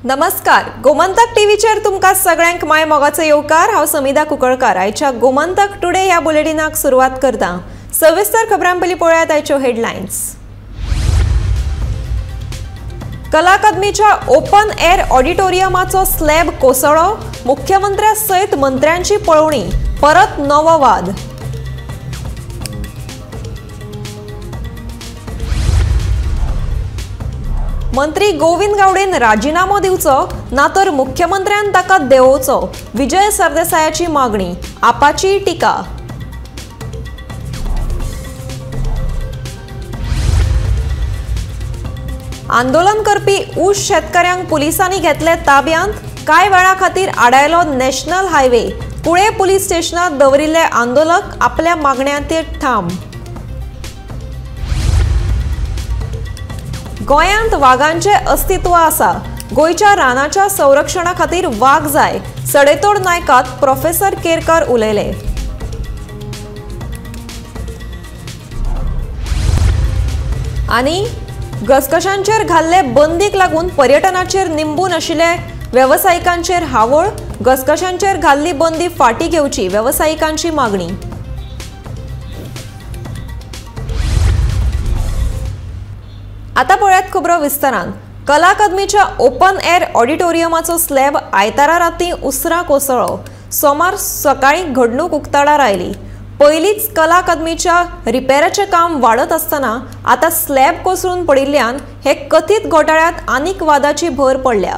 नमस्कार, गोमंतक टीव्हीचेर तुमकां सगळ्यांक माय मोगाचो येवकार। हांव समिधा कुंकळकार। आयच्या गोमंतक टुडे ह्या बुलेटिनाक सुरवात करता। सविस्तर खबरां पयलीं पळयात आयच्यो हेडलायन्स। कला अकादमीच्या ओपन एअर ऑडिटोरियमाचो स्लॅब कोसळ्ळो, मुख्यमंत्र्या सयत मंत्र्यांची पळवणी, परत नवो वाद। मंत्री गोविंद गावडेन राजीनामो दिवचो ना तर मुख्यमंत्र्यान ताका देंवोवचो, विजय सरदेसायाची मागणी, आपाची टिका। आंदोलन करपी ऊस शेतकऱ्यांक पुलिसांनी घेतले ताब्यांत, कांय वेळा खातीर आडायलो नॅशनल हायवे। कुळे पुलीस स्टेशनात दवरिल्ले आंदोलक आपल्या मागण्यांचेर ठाम। गोंयांत वाघांचे अस्तित्व आसा, गोंयच्या रानाच्या संरक्षणा खातीर वाघ जाय, सडेतोड नायकात प्रोफेसर केरकर उलयले। आनी घसघशांचेर घाल्ले बंदीक लागून पर्यटनाचेर निंबून आशिल्ले वेवसायिकांचेर हावळ, घसघशांचेर घाल्ली बंदी फाटी घेवची, वेवसायिकांची मागणी। आता पळयात खबरो विस्तारान। कला अकादमीच्या ओपन एअर ऑडिटोरियमाचो स्लॅब आयतारा रातीं उसरां कोसळ्ळो। सोमार सकाळी घडणूक उक्ताडार आयली। पयलींच कला अकादमीच्या रिपेराचें काम वाडत आसतना आतां स्लॅब कोसळून पडिल्ल्यान हे कथीत घोटाळ्यांत आनीक वादाची भर पडल्या।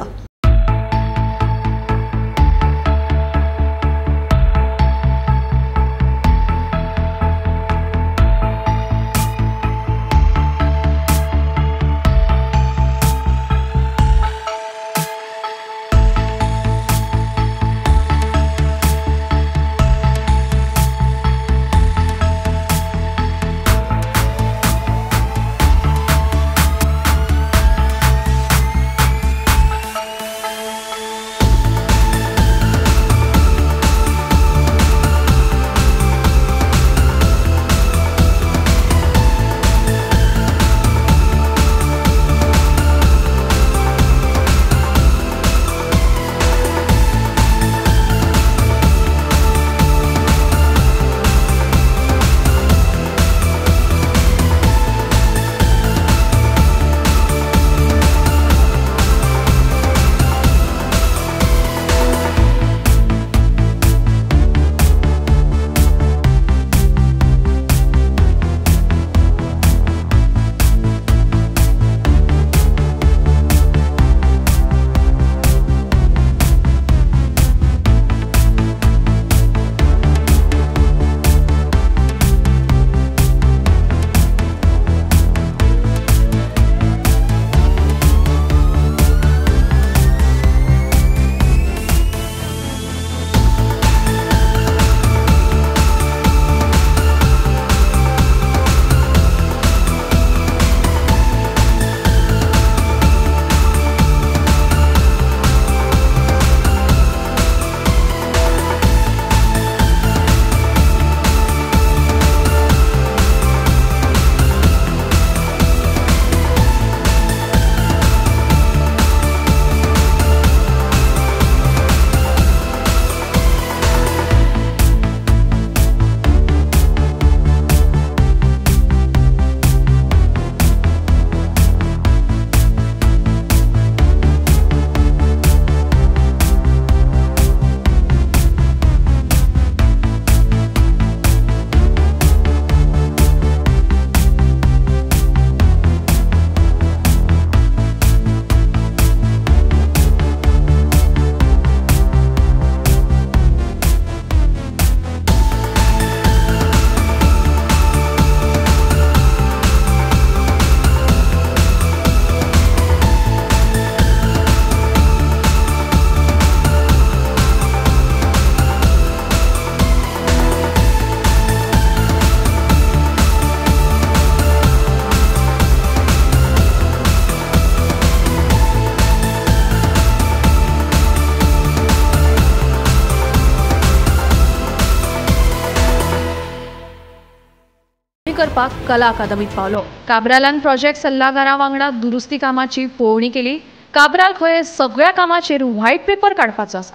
करपाक कला अकादमीत पावलो। काब्रालान प्रोजेक्ट सल्लागारा वांगडा दुरुस्ती कामाची पळोवणी केली। काब्राल खंय सगळ्या कामाचेर व्हाईट पेपर काडपाचो आसा।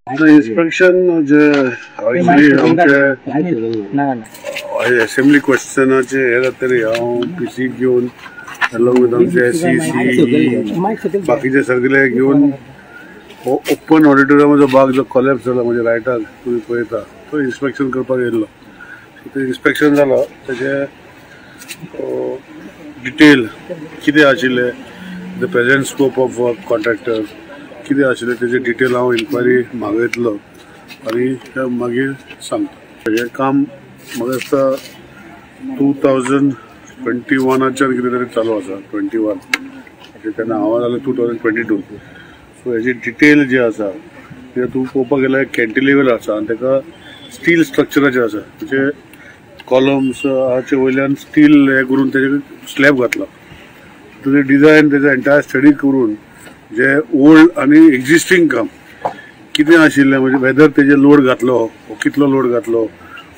इन्स्पेक्शन जे असेंब्ली क्वेश्चनाचे हे जातरी हांव पीसी घेवन अलॉंग विथ आमचे सीसी बाकीचे सगळे घेवन ओपन ऑडिटोरियमाचो भाग जो कोलॅप्स जाला म्हणजे रायटाक तुम्ही पळयता तो इन्स्पेक्शन करपाक येयल्लो। ते इन्स्पेक्शन जालो तेजे डिटेल कितें आशिल्लें the present scope of work contractor कितें आशिल्लें तेजे डिटेल हांव इन्क्वायरी मागयतलो आनी मागीर सांगता। हें काम म्हाका दिसता 2021च्यान कितें तरी चालू आसा 21 तेन्ना हांव जालें 2022। सो हेजी डिटेल जी आसा ते तूं पळोवपाक गेल्यार कॅन्टिलिव्हर आसा आनी ताका स्टील स्ट्रक्चराचें आसा म्हणजे कॉलम्स हाचे वयल्यान स्टील हे करून तेजे स्लॅब घातला। तेजे डिजायन तेजे एंटायर स्टडी करून जे ओल्ड आनी एक्झिस्टिंग काम कितें आशिल्लें म्हणजे वेदर तेजे लोड घातलो कितलो लोड घातलो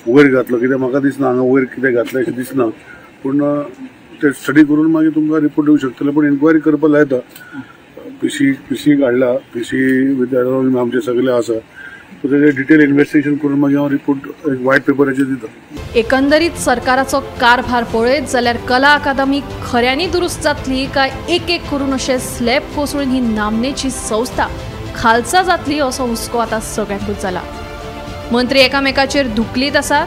वयर घातलो कित्याक म्हाका दिसना हांगा वयर कितें घातलें अशें दिसना पूण ते स्टडी करून मागीर तुमकां रिपोर्ट दिवंक शकतले। पूण इन्क्वायरी करपाक लायता पीसी काडला पीसी विथ आमचे सगळे आसा सो तेजे डिटेल इन्व्हेस्टिगेशन करून मागीर हांव रिपोर्ट व्हाईट पेपराचेर दिता। एकंदरीत सरकाराचो कारभार पळयत जाल्यार कला अकादमी खऱ्यांनी दुरुस्त जातली काय एक एक करून अशें स्लॅब कोसळून ही नामनेची संस्था खालसा जातली असो हुस्को आता सगळ्यांकूच जाला। मंत्री एकामेकाचेर धुकलीत आसा।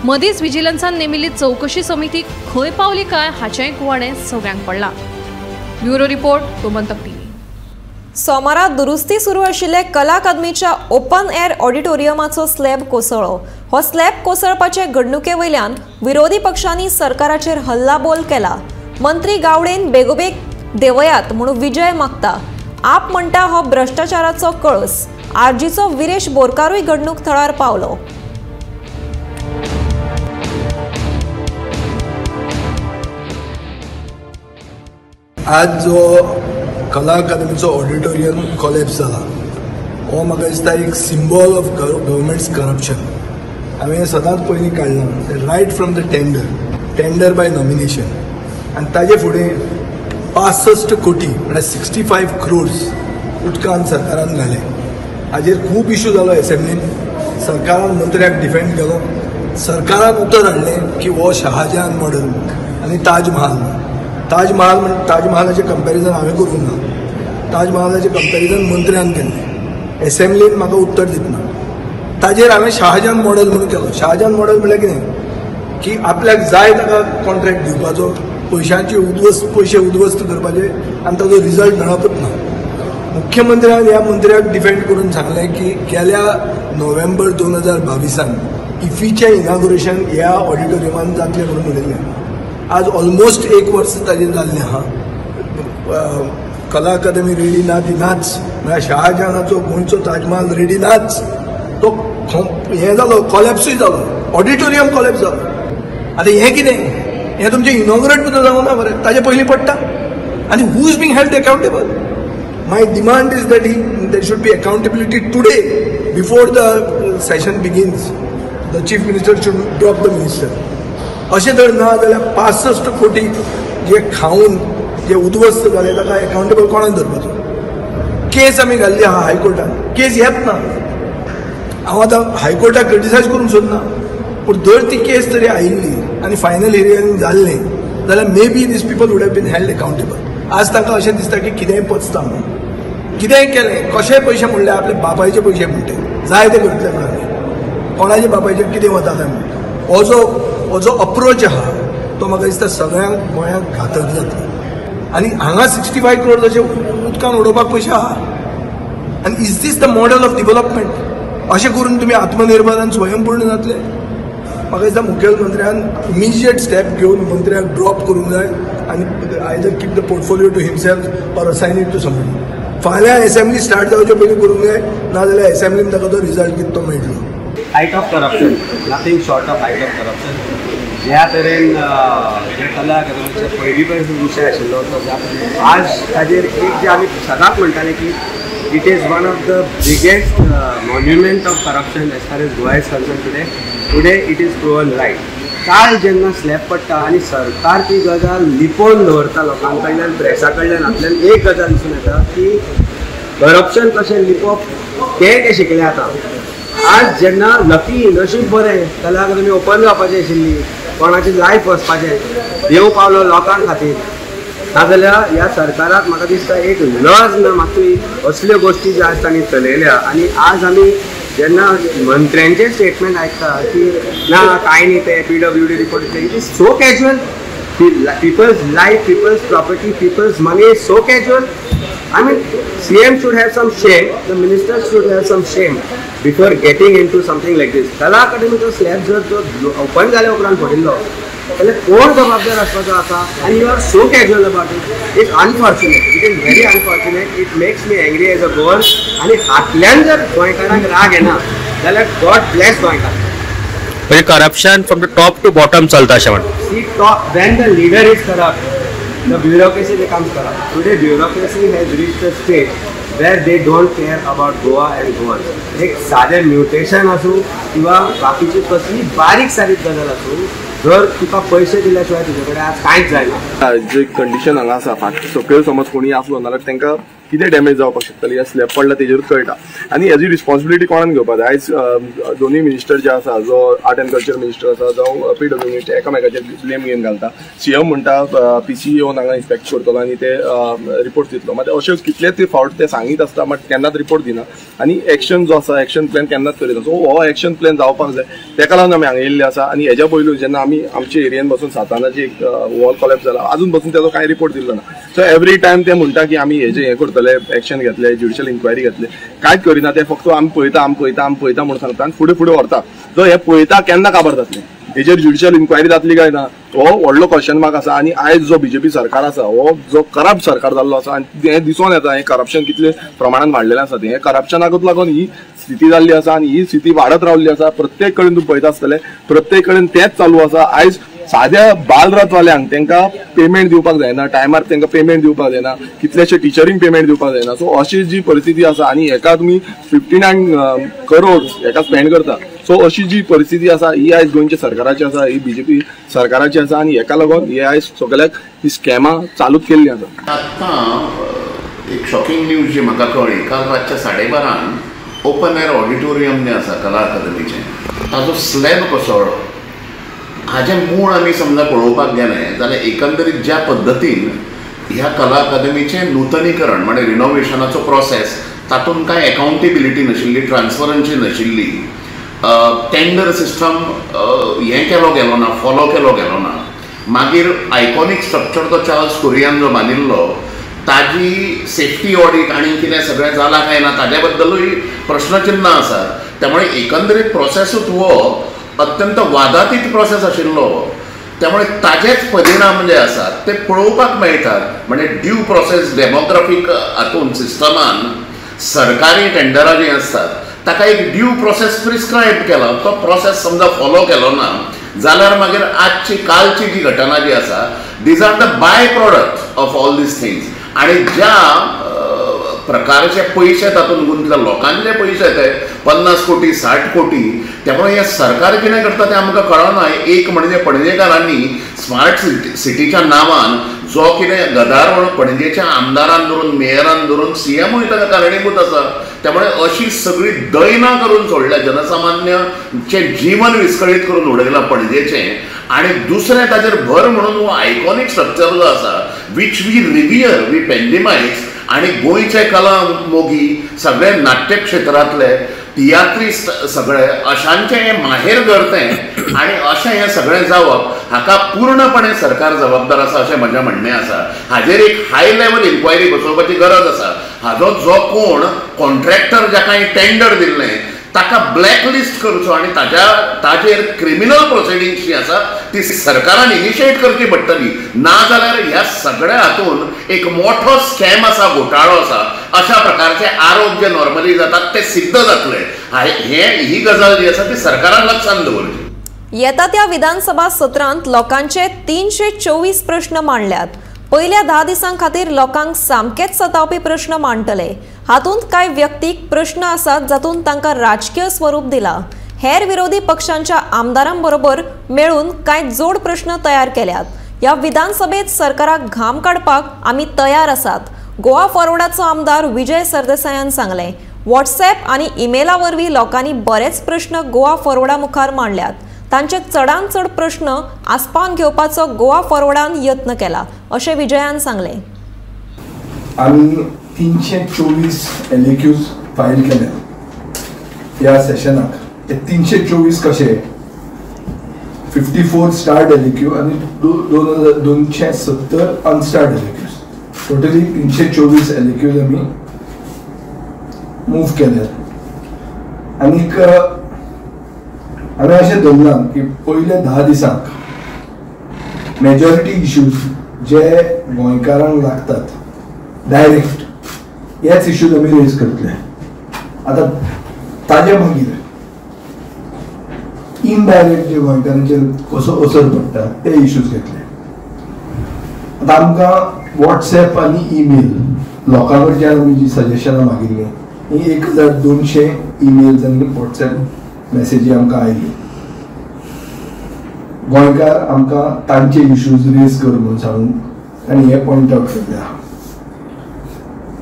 मदींच विजिलन्सान नेमिल्ली चौकशी समिती खंय पावली काय हाचेंय कुवाडें सगळ्यांक पडलां। Bureau report Gomantak TV. सोमारा दुरुस्ती सुरू आशिल्ले कला अकादमीच्या ओपन एअर ऑडिटोरियमाचो स्लॅब कोसळ्ळो। हो स्लॅब कोसळपाचे घडणुके वयल्यान विरोधी पक्षांनी सरकाराचेर हल्लाबोल केला। मंत्री गावडेन बेगोबेग देवयात म्हणून विजय मागता। आप म्हणटा हो भ्रष्टाचाराचो कळस। आरजीचो विरेश बोरकारूय घडणूक थळार पावलो। आज जो कला अकादमीचो ऑडिटोरियम कॉलेप्स जाला हो म्हाका दिसता एक सिम्बॉल ऑफ गव्हर्मेंट्स करप्शन। हांवें सदांच पयलीं काडलां right from the tender by nomination आनी ताजे फुडें 65 कोटी म्हळ्यार 65 crores उदकान सरकारान घाले। हाजेर खूब इश्यू जालो एसेंब्लीन। सरकारान मंत्र्याक डिफेंड केलो। सरकारान उतर हाडलें की हो शहाजहान मॉडल आनी ताजमहालाचे कंपॅरिजन हांवें करूंक ना। ताजमहालाचे कंपॅरिजन मंत्र्यान केल्लें। एसेंब्लीन म्हाका उत्तर दितना ताजेर हांवें शहाजहान मॉडल म्हणून केलो। शहाजहान मॉडल म्हळ्यार कितें की आपल्याक जाय ताका कॉन्ट्रॅक्ट दिवपाचो पयशे उद्वस्त करपाचे आनी ताजो रिजल्ट मेळपूच ना। मुख्यमंत्र्यान ह्या मंत्र्याक डिफेंड करून सांगलें की गेल्या नोव्हेंबर 2022 इफीचें इनॉग्रेशन ह्या ऑडिटोरियमान जातलें म्हणून उलयलें। आज ऑलमोस्ट 1 वर्स ताजेर जाल्लें आहा। कला अकादमी रेडी ना ती नाच म्हळ्यार शहाजहानाचो गोंयचो ताजमहाल रेडी नाच तो हें जालो कॉलॅप्सूय जालो ऑडिटोरियम कॉलॅप्स जालो। आतां हें कितें हें तुमचें इनॉग्रेट सुद्दां जावंक ना बरें ताजे पयलीं पडटा आनी who is being held accountable. My demand is that there should be accountability today before the session begins. The chief minister should drop the minister. अशें जर ना जाल्यार 65 कोटी जे खाऊन जे उद्वस्त जाले ताका अकाउंटेबल कोणाक धरपाचो। केस आमी घाल्ली आहा हायकोर्टान केस येत ना। हांव आतां हायकोर्टाक क्रिटिसायज करूंक सोदना पूण जर ती केस तरी आयिल्ली आनी फायनल हियरिंग जाल्लें जाल्यार maybe these people would have been held accountable. आज ताका अशें दिसता की कितेंय पचता म्हणून कितेंय केलें कशेय पयशे म्हणले आपले बापायचे पयशे म्हणटे जाय ते करतले म्हणून कोणाचे बापायचे कितें वता काय म्हणून हो जो अप्रोच आहा तो म्हाका दिसता सगळ्यांक गोंयांक घातक जातलो। आनी हांगा 65 crores अशे उदकान उडोवपाक पयशे आहा आनी is this the model of development? अशें करून तुमी आत्मनिर्भर आनी स्वयंपूर्ण जातले? म्हाका दिसता मुख्यमंत्र्यान इमिजिएट स्टेप घेवन मंत्र्याक ड्रॉप करूंक जाय आनी either keep the portfolio to himself or assign it to somebody. फाल्यां असेंब्ली स्टार्ट जावचे पयलीं करूंक जाय नाजाल्यार असेंब्लीन ताका तो रिजल्ट कितें तो मेळटलो। Height of corruption, nothing short of height of corruption. ज्या तरेन जे कला अकादमीचे पयलीं विशय आशिल्लो तो आज ताजेर एक जे आमी सदांच म्हणटाले की it is one of the biggest monument of corruption as far as Goa is concern today it is proven right. काल जेन्ना स्लॅब पडटा आनी सरकार ती गजाल लिपोवन दवरता लोकां कडल्यान प्रेसा कडल्यान आपल्यान एक गजाल दिसून येता की करप्शन कशें लिपोवप तें शिकले आतां. आज जेन्ना लकी नशीब बरें कला अकादमी ओपन जावपाची आशिल्ली, कोणाची लायफ वचपाचें देव पावलो लोकां खातीर, नाजाल्यार ह्या सरकाराक म्हाका दिसता एक लज ना मातूय असल्यो गोश्टी ज्यो आज तांणी चलयल्या. आनी आज आमी जेन्ना मंत्र्यांचे स्टेटमेंट आयकता की ना कांय न्ही ते PWD report it is so casual. people's life, people's property, people's money is so casual. I mean, CM should have some shame, the ministers should have some shame before getting into something like this. Kala Academy to slab जर तो open झाले उपरांत पडिल्लो जाल्यार कोण जबाबदार आसपाचो आसा and you are so casual about it. It's unfortunate. It is very unfortunate. It makes me angry as a goer. आणि हातल्यान जर गोंयकारांक राग येना जाल्यार God bless गोंयकार. म्हणजे corruption from the top to bottom चलता अशें म्हणटा. See, when the leader is corrupt, the bureaucracy becomes corrupt. Today, bureaucracy has reached a stage where they don't care about Goa and Goans. एक साधे mutation आसूं किंवा बाकीची कसली बारीक सारीक गजाल आसूं, जर तुका पैसे दिल्याशिवाय तुजे कडेन आज कांयच जायना. जे कंडिशन हांगा आसा सकयल समज कोणी आसलो नाल्यार तांकां कितें डॅमेज जावपाक शकतली या स्लॅब पडला तेजेरूच कळटा. आनी हेजी रिस्पॉन्सिबिलिटी कोणान घेवपाक जाय. आयज दोनूय मिनिस्टर जे आसा, जो आर्ट एंड कल्चर मिनिस्टर आसा जावं PWD मिनिस्टर, एकामेकाचेर ब्लेम घेवन घालता. CM म्हणटा PC येवन हांगा इन्स्पेक्ट करतलो आनी ते रिपोर्ट दितलो. मात अशें कितलेच फावट ते सांगीत आसता बट केन्नाच रिपोर्ट दिना आनी एक्शन जो आसा एक्शन प्लॅन केन्नाच करीना. सो हो एक्शन प्लॅन जावपाक जाय, तेका लागून आमी हांगा येयल्ले आसा. आनी हेज्या पयलू जेन्ना आमी आमच्या एरियेन बसून सातानाची एक वॉल कॉलेप्स जाला, अजून बसून तेजो कांय रिपोर्ट दिल्लो ना. सो एवरी टायम ते म्हणटा की आमी हेजें हें करतले, एक्शन घेतले, ज्युडिशियल इन्क्वायरी घेतले, कांयच करिना. ते फक्त आमी पळयता म्हणून सांगता आनी फुडें व्हरता. जो हे पळयता केन्ना काबार जातलें, हेजेर ज्युडिशियल इन्क्वायरी जातली काय ना हो व्हडलो क्वेश्चन मार्क आसा. आनी आयज जो BJP सरकार आसा हो जो करप्ट सरकार जाल्लो आसा आनी हें दिसून येता हें करप्शन कितले प्रमाणान वाडलेलें आसा. हें करप्शनाकूच लागून ही स्थिती जाल्ली आसा आनी ही स्थिती वाडत रावल्ली आसा. प्रत्येक कडेन तूं पळयता आसतलें, प्रत्येक कडेन तेंच चालू आसा. आयज साद्या बालरथवाल्यांक तांकां पेमेंट दिवपाक जायना, टायमार तांकां पेमेंट दिवपाक जायना, कितलेशे टिचरींक पेमेंट दिवपाक जायना. सो अशी जी परिस्थिती आसा आनी हेका तुमी 59 करोड हेका स्पेंड करता. सो अशी जी परिस्थिती आसा ही आयज गोंयच्या सरकाराची आसा, ही BJP सरकाराची आसा आनी हेका लागून हे आयज सगळ्याक ही स्कॅमां चालूच केल्ली आसा. आतां एक शॉकिंग न्यूज जी म्हाका कळ्ळी, काल रातच्या 12:30 ओपन एअर ऑडिटोरियम जे आसा कला अकादमीचें ताजो स्लॅब कोसळ्ळो. हाजें मूळ आमी समजा पळोवपाक गेलें जाल्यार एकंदरीत ज्या पद्दतीन ह्या कला अकादमीचें नूतनीकरण म्हणजे रिनोवेशनाचो प्रोसेस, तातूंत कांय अकाउंटेबिलिटी नाशिल्ली, ट्रान्सपरन्सी नाशिल्ली, टेंडर सिस्टम हें केलो गेलो ना, फॉलो केलो गेलो ना. मागीर आयकॉनीक स्ट्रक्चर तो चार्ल्स कुरियान जो बांदिल्लो ताजी सेफ्टी ऑडिट आनी कितें सगळें जालां काय ना ताज्या बद्दलूय प्रश्नचिन्ह आसा. त्यामुळे एकंदरीत प्रोसेसूच हो अत्यंत वादातीत प्रोसेस आशिल्लो. त्यामुळे ताजेच परिणाम जे आसात ते पळोवपाक मेळटात. म्हणजे ड्यू प्रोसेस डेमोग्राफीक हातूंत सिस्टमान सरकारी टेंडरां जीं आसतात ताका एक ड्यू प्रोसेस प्रिस्क्रायब केला, तो प्रोसेस समजा फॉलो केलो ना जाल्यार मागीर आजची कालची जी घटना जी आसा these are the by product of all these things. आणि ज्या प्रकारचे पैसे तातूंत गुंतले, लोकांचे पैसे ते 50 कोटी 60 कोटी. त्यामुळे हे सरकार कितें करता तें आमकां कळना. एक म्हणजे पणजेकारांनी स्मार्ट सिटीच्या नांवान जो कितें गदारोळ पणजेच्या आमदारान धरून, मेयरान धरून, CMूय ताका कारणीभूत आसा. त्यामुळे अशी सगळी दैना करून सोडल्या, जनसामान्याचे जीवन विस्कळीत करून उडयलां पणजेचें. आणि दुसरें ताजेर भर म्हणून हो आयकॉनीक स्ट्रक्चर जो आसा वीच वी रिव्हियर, वी पेंडिमायज. आणि गोंयचे कला मोगी सगळे नाट्य क्षेत्रांतले तियात्रिस्ट सगळे अशांचे हे माहेर करतें आणि अशें हें सगळें जावप हाका पूर्णपणे सरकार जबाबदार आसा अशें म्हजें म्हणणें आसा. हाजेर एक हाय लेवल इन्क्वायरी बसोवपाची गरज आसा. हाजो जो कोण कॉन्ट्रॅक्टर जाका टेंडर दिल्लें ताका ब्लॅकलिस्ट करचो आनी ताजेर क्रिमिनल प्रोसिडींग्स जी आसा ती सरकारान इनिशिएट करची पडटली, नाजाल्यार ह्या सगळ्या हातूंत एक मोठो स्कॅम आसा, घोटाळो आसा, अशा प्रकारचे आरोप जे नॉर्मली जातात ते सिद्ध जातले. ही गजाल जी आसा ती सरकारान लक्षांत दवरची. येता त्या विधानसभा सत्रांत लोकांचे 324 प्रश्न मांडल्यात. पहिल्या 10 दिसां खातीर लोकांक सामकेच सतावपी प्रश्न मांडटले. हातूंत कांय व्यक्तीक प्रश्न आसात जातूंत तांकां राजकीय स्वरूप दिला. हेर विरोधी पक्षांच्या आमदारांबरोबर मेळून कांय जोड प्रश्न तयार केल्यात. ह्या विधानसभेत सरकाराक घाम काडपाक आमी तयार आसात, गोवा फॉरवर्डाचो आमदार विजय सरदेसायान सांगलें. व्हॉट्सॲप आनी ईमेला वरवीं लोकांनी बरेच प्रश्न गोवा फॉरवर्डा मुखार मांडल्यात. तांचे चडांत चड प्रश्न आस्पावन घेवपाचो गोवा फॉरवर्डान यत्न केला, अशें विजयान सांगलें. आमी 324 एलएक्यूज फायल केल्या ह्या सेशनाक. 324 कशे 54 स्टार्ड एलएक्यू आनी 270 अनस्टार्ड एलएक्यूज. टोटली 324 एलएक्यूज आमी मूव केल्यात. आनीक आमी अशें धरलां की पयले 10 दिसांक मेजॉरिटी इश्यूज जे गोंयकारांक लागतात डायरेक्ट हेच इश्यूज आमी रेज करतले. आतां ताजे मागीर इनडायरेक्ट जे गोंयकारांचेर कसो असर पडटा ते इश्यूज घेतले. आतां आमकां व्हॉट्सॲप आनी ईमेल लोकां कडच्यान आमी जी सजेशनां मागिल्लीं ही 1200 ईमेल्स आनी व्हॉट्सॲप मेसेजी आमकां आयली. गोंयकार आमकां तांचे इश्यूज रेज कर म्हणून सांगून आनी हे पॉयंट आउट केल्या.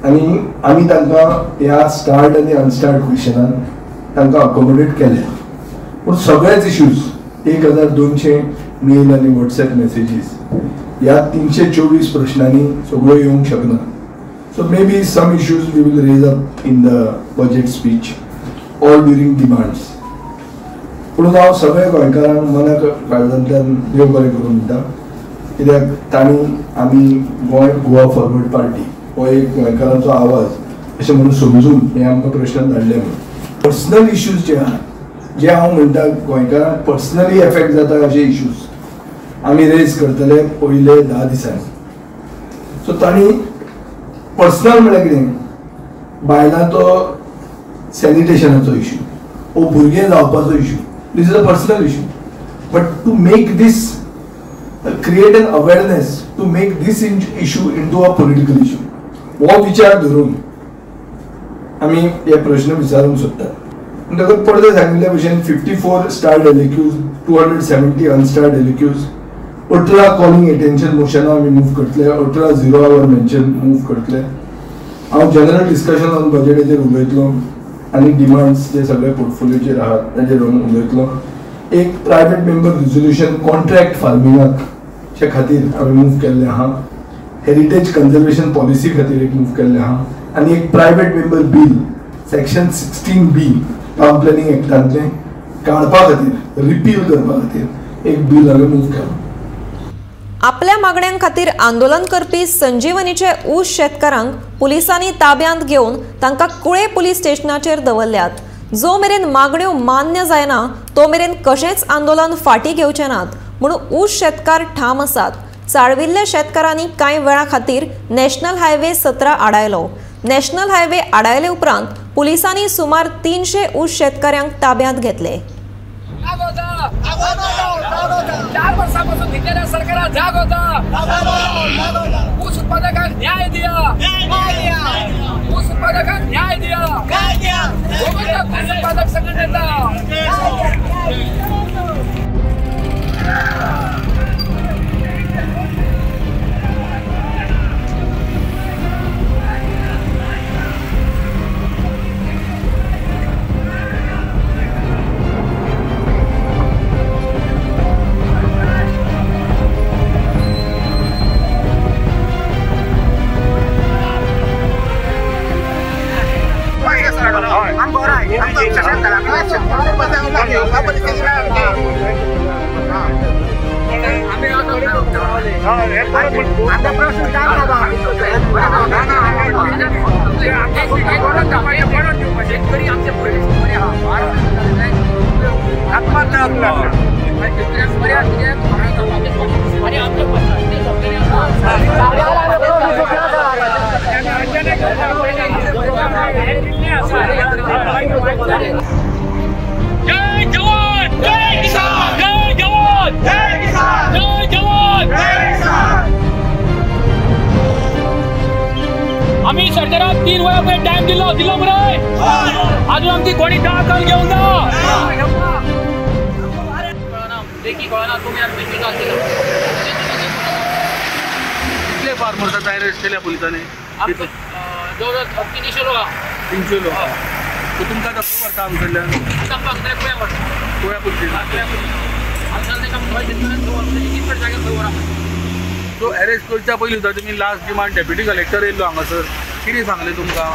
आनी आमी तांकां ह्या स्टार्ड आनी अनस्टार्ड क्वेश्चनान तांकां अकोमोडेट केले. पूण सगळेच इश्यूज 1200 मेल आनी व्हॉट्सॲप मेसेजीस ह्या 324 प्रश्नांनी सगळ्यो येवंक शकना. So maybe some issues we will raise up in the budget speech all during demands. पूण हांव सगळ्या गोंयकारांक मनाक काळजांतल्यान देव बरें करूं म्हणटा, कित्याक आमी गोवा फॉरवर्ड पार्टी हो एक गोंयकारांचो आवाज अशें म्हणून समजून हे आमकां प्रश्न धाडले. म्हणून पर्सनल इश्यूज जे आहा जे हांव म्हणटा गोंयकारांक पर्सनली एफेक्ट जाता अशे इश्यूज आमी रेज करतले पयले 10 दिसांनी. सो तांणी पर्सनल म्हळ्यार कितें बायलांचो सॅनिटेशनाचो इश्यू वो भुरगे जावपाचो issue. This is a personal issue, but to make this create an awareness, to make this issue into a political issue, वो विचार धरून आमी हे प्रश्न विचारूंक सोदतात. म्हणटकच परते सांगिल्ल्या भशेन 54 स्टार्ड एलएक्यूज, 270 अनस्टार्ड एलएक्यूज, 18 कॉलिंग एटेन्शन मोशनां आमी मूव करतले, 18 0 आवर मेन्शन मूव करतले. हांव जनरल डिस्कशन ऑन बजेटाचेर उलयतलो आनी डिमांड्स जे सगळे पोर्टफोलियोचेर आहात ताचेर उलयतलो. एक प्रायवेट मेंबर रिझोल्युशन कॉन्ट्रॅक्ट फार्मिंगाचे खातीर आमी मूव केल्लें आहा. हेरिटेज कन्जर्वेशन पॉलिसी खातीर एक मूव केल्लें आहा. आनी एक private member bill section 16B town planning एक्टांतलें काडपा खातीर रिपील करपा खातीर एक बील हांवें मूव केलां. आपल्या मागण्यांक खातीर आंदोलन करपी संजीवनीचे ऊस शेतकारांक पुलिसांनी ताब्यांत घेवन तांकां कुळे पुलीस स्टेशनाचेर दवरल्यात. जो मेरेन मागण्यो मान्य जायना तो मेरेन कशेंच आंदोलन फाटीं घेवचें नात म्हणून ऊस शेतकार ठाम आसात. चाळविल्ल्या शेतकारांनी कांय वेळा खातीर नॅशनल हायवे 17 आडायलो. नॅशनल हायवे आडायले उपरांत पुलिसांनी सुमार 300 ऊस शेतकाऱ्यांक ताब्यांत घेतले. 4 वर्षांपासून भिकेल्या सरकारात जाग होता. ऊस उत्पादकांना न्याय द्या. ऊस उत्पादकांना न्याय द्या. ऊस उत्पादक संघटनेचा शेतकरी आमचे जय जवान जय किसान जय जवान जय किसान जय जवान जय किसान। आम्ही सरकारात 3 वेळा टाइम दिला बरं अजून आमची कोणी दखल घेऊन जा देखी कळना तुम्ही कितले फार्मर्स अरेस्ट केल्या पुलिसांनी? जवळ 300 लोक 300 लोक. सो तुमकां खबर काम कडल्यान गोव्या सो अरेस्ट करच्या पयलीं सुद्दां तुमी लास्ट डिमांड डेप्युटी कलेक्टर येयल्लो हांगासर, कितें सांगलें तुमकां?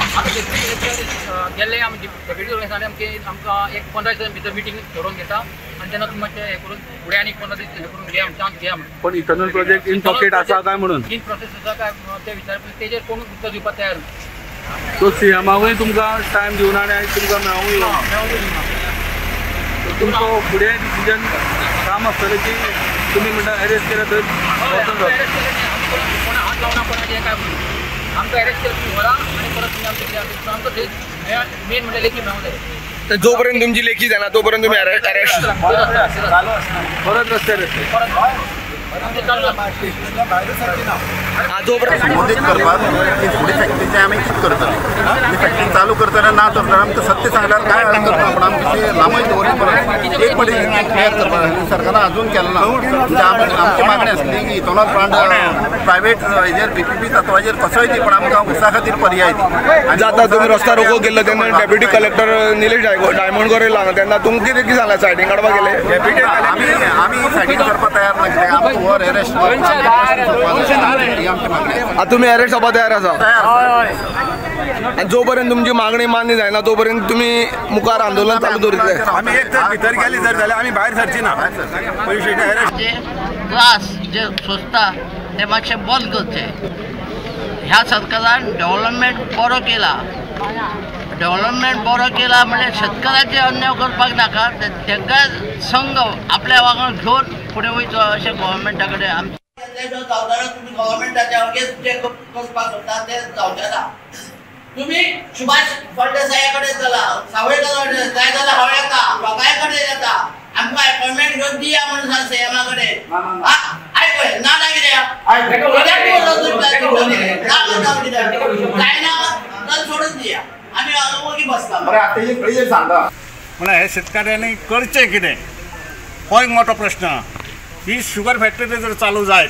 गेल्ले आमी डेप्युटी कलेक्टरान आमकां एक 15 दिसां भितर मिटींग करून घेता आनी तेन्ना तुमी मातशें हें करून फुडें आनी 15 दीस हें करून घ्या चान्स घ्या. पण इथनॉल प्रोजेक्ट इन पॉकेट आसा काय म्हणून इन प्रोसेस आसा काय ते विचारपूस तेजेर कोण उत्तर दिवपाक तयार ना. सो सीएमाकूय तुमकां टायम दिवना आनी आयज तुमकां मेळूंक तुमकां फुडें डिसिजन काम आसतलें की तुमी म्हणटा अरेस्ट केल्या थंय कोणा हात लावना कोणाचें काय आमकां अरेस्ट केलं तुम्ही व्हरा आनी परत तुमी आमचे कितें आमकां थंय मेन म्हणजे लेखी मेळूंक जाय. जोपर्यंत तुमची लेखी जायना तोपर्यंत तुम्ही अरेस्ट परत रस्त्यार संबोधित करपाक की फुडें फॅक्टरीचें आमी कितें करतले, फॅक्टरी चालू करतना ना करतना आमकां सत्य सांगल्यार काय करता पूण आमकां ते लांबय दवरले परत एक फावटी क्लियर करपाक सरकारान अजून केलें ना. म्हणजे आमची मागणी आसली की इथॉनॉल प्लांट प्रायवेट हेजेर PPP तत्वाचेर कसोय दी पण आमकां उसा खातीर पर्याय दी. जाता तुम्ही रस्ता रोको केल्लो तेन्ना डेप्युटी कलेक्टर निलेश डायमंडकर येयला हांगा तेन्ना तुमकां कितें सांगलें सायडीन काडपाक गेले? आमी सायडीन करपाक तयार ना कित्याक आमकां वर अरेस्ट तुम्ही अरेस्ट जावपाक तयार आसा? आनी जोपर्यंत तुमची मागणी मान्य जायना तोपर्यंत तुमी मुखार आंदोलन चालू दवरतले? आमी एक तर भितर गेली जर जाल्यार आमी भायर सरची ना. क्लास जे सोंसता ते मातशे बंद करचे. ह्या सरकारान डेव्हलपमेंट बरो केला म्हणजे शेतकऱ्याचे अन्याय करपाक नाका, तांकां संघ आपल्या वांगडा घेवन फुडें वयचो अशें गोवोरमेंटा कडेन तुम्ही गव्हर्मेंटाच्या चेक करपाक सोदता ते जावचे ना. तुम्ही सुभाष फळदेसाया कडेन चला, सावळेकर जाय जाल्यार हांव येता, लोकांय कडेन येता, आमकां अपॉइंटमेंट घेवन दिया म्हणून सांग सीएमा कडेन. आयकय ना ना कितें जायना सोडून दिया आमी वगी बसता. म्हळ्यार हे शेतकऱ्यांनी करचें कितें हो एक मोठो प्रश्न. ही शुगर फॅक्टरी जर चालू जायत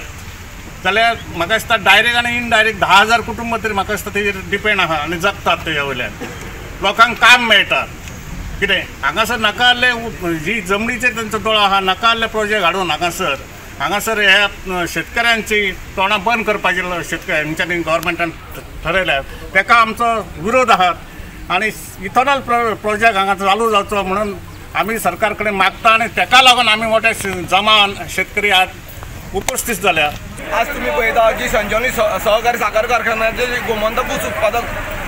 जाल्यार म्हाका दिसता डायरेक्ट आनी इनडायरेक्ट 10,000 कुटुंब तरी म्हाका दिसता तेजेर डिपेंड आहा आनी जगतात तेज्या वयल्यान. लोकांक काम मेळटा कितें हांगासर नाका आसले जी जमनीचेर तेंचो दोळो आहा, नाका आसले प्रोजेक्ट हाडून हांगासर ह्या शेतकऱ्यांची तोंडां बंद करपाचें शेतकऱ्यांच्यानी गव्हर्मेंटान ठरयल्या. ताका आमचो विरोध आहा आनी इथॉनॉल प्रोजेक्ट हांगा चालू जावचो म्हणून आमी सरकार कडेन मागता आनी ताका लागून आमी मोठे जमान शेतकरी आज उपस्थित जाल्या. आज तुम्ही पळयता जी संजीवनी सहकारी साखर कारखान्याचे गोमंतक ऊस उत्पादक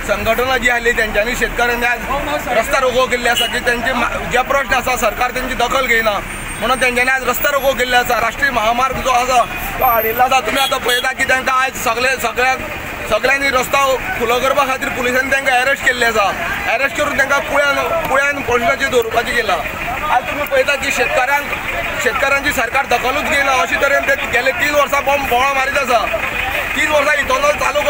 संघटना जी आसली त्यांच्यानी शेतकऱ्यांनी आज रस्ता रोको केल्ले आसा की त्यांचे जे प्रश्न आसा सरकार त्यांची दखल घेयना म्हणून त्यांच्यानी आज रस्ता रोको केल्ले आसा. राष्ट्रीय महामार्ग जो आसा तो हाडिल्लो आसा. तुम्ही आता पळयता की तांकां आज सगळ्यांनी रस्ता खुलो करपा खातीर पुलिसांनी तांकां अरेस्ट केल्ले आसा. अरेस्ट करून तांकां कुळ्यान पोलिसांचेर दवरपाचें केलां. आज तुम्ही पळयता की शेतकऱ्यांची सरकार दखलूच घेयना अशे तरेन ते गेले 3 वर्सां बोवाळ मारीत आसा. 3 वर्सां इथॉनॉल चालू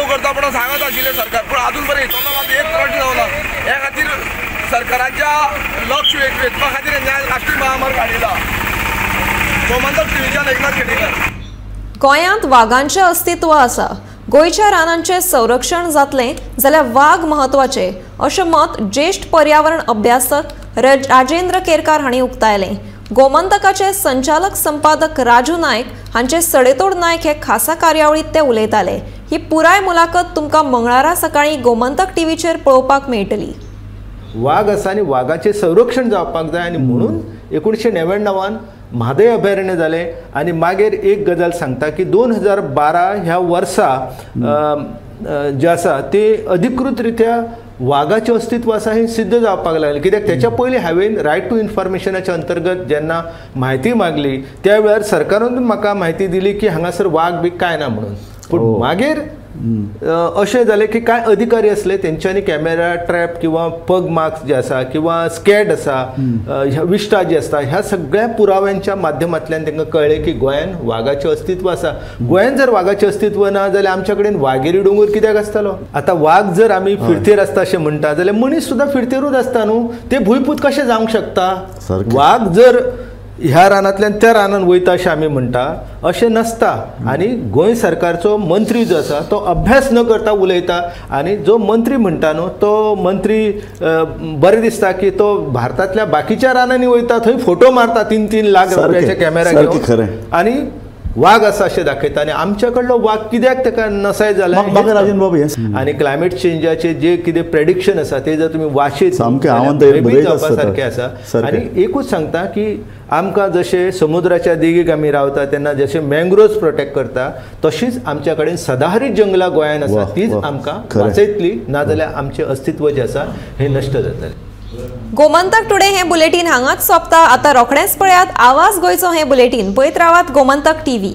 करता पण सांगत आशिल्ले सरकार पण अजून पर्यंत इथॉनॉलात एक प्रश्न जावना. ह्या खातीर सरकाराच्या लक्ष वेधपा खातीर राष्ट्रीय महामार्ग हाडिला. गोमंतक टीव्हीच्यान एकनाथ खेडेकर. गोंयांत वाघांचें अस्तित्व आसा. गोंयच्या रानांचें संरक्षण जातलें जाल्यार वाघ म्हत्वाचे अशें मत ज्येष्ठ पर्यावरण अभ्यासक राजेंद्र केरकार हांणी उक्तायलें. गोमंतकाचे संचालक संपादक राजू नायक हांचे सडेतोड नायक हे खासा कार्यावळींत ते उलयताले. ही पुराय मुलाखत तुमकां मंगळारा सकाळीं गोमंतक टीव्हीचेर पळोवपाक मेळटली. वाघ आसा आनी वाघाचें संरक्षण जावपाक जाय आनी म्हणून 1999 म्हादय अभयारण्य जालें आनी मागीर एक गजाल सांगता की 2012 ह्या वर्सा जे आसा ते अधिकृत रित्या वाघाचें अस्तित्व आसा हें सिद्ध जावपाक लागलें. कित्याक तेच्या पयलीं हांवें रायट टू इन्फॉर्मेशनाच्या अंतर्गत जेन्ना म्हायती मागली त्या वेळार सरकारान म्हाका म्हायती दिली की हांगासर वाघ बी कांय ना म्हणून. पूण मागीर अशें जालें की कांय अधिकारी आसले तेंच्यांनी कॅमेरा ट्रॅप किंवा पग मार्क्स जे आसा किंवा स्कॅड आसा विश्टा जी आसता ह्या सगळ्या पुराव्यांच्या माध्यमांतल्यान तांकां कळ्ळें की गोंयांत वाघाचें अस्तित्व आसा. गोंयांत जर वाघाचें अस्तित्व ना जाल्यार आमच्या कडेन वाघेरी दोंगर कित्याक आसतालो. आतां वाघ जर आमी फिरतेर आसता अशें म्हणटा जाल्यार मनीस सुद्दां फिरतेरूच आसता न्हू. ते भुंयपूत कशें जावंक शकता. वाघ जर ह्या रानांतल्यान त्या रानांत वयता अशें आमी म्हणटा अशें नसता. आनी गोंय सरकारचो मंत्री जो आसा तो अभ्यास न करता उलयता. आनी जो मंत्री म्हणटा न्हू तो मंत्री बरें दिसता की तो भारतांतल्या बाकीच्या रानांनी वयता थंय फोटो मारता 3-3 लाख रुपयाचे कॅमेरा घेवन आनी वाघ आसा अशें दाखयता. आनी आमच्या कडलो वाघ कित्याक ताका नसाय जाला. आनी क्लायमेट चेंजाचे जे कितें प्रेडिक्शन आसा ते जर तुमी वाचीत सारकें आसा. आनी एकूच सांगता की आमकां जशें समुद्राच्या देगेक आमी रावता तेन्ना जशें मँग्रोव्स प्रोटेक्ट करता तशीच आमच्या कडेन सदाहरीत जंगलां गोंयांत आसा तीच आमकां वाचयतली. नाजाल्यार आमचें अस्तित्व जें आसा हें नश्ट जातलें. गोमंतक टुडे हे बुलेटिन हांगाच सोंपता. आतां रोखडेंच पळयात आवाज गोंयचो हें बुलेटिन. पळयत रावात गोमंतक TV.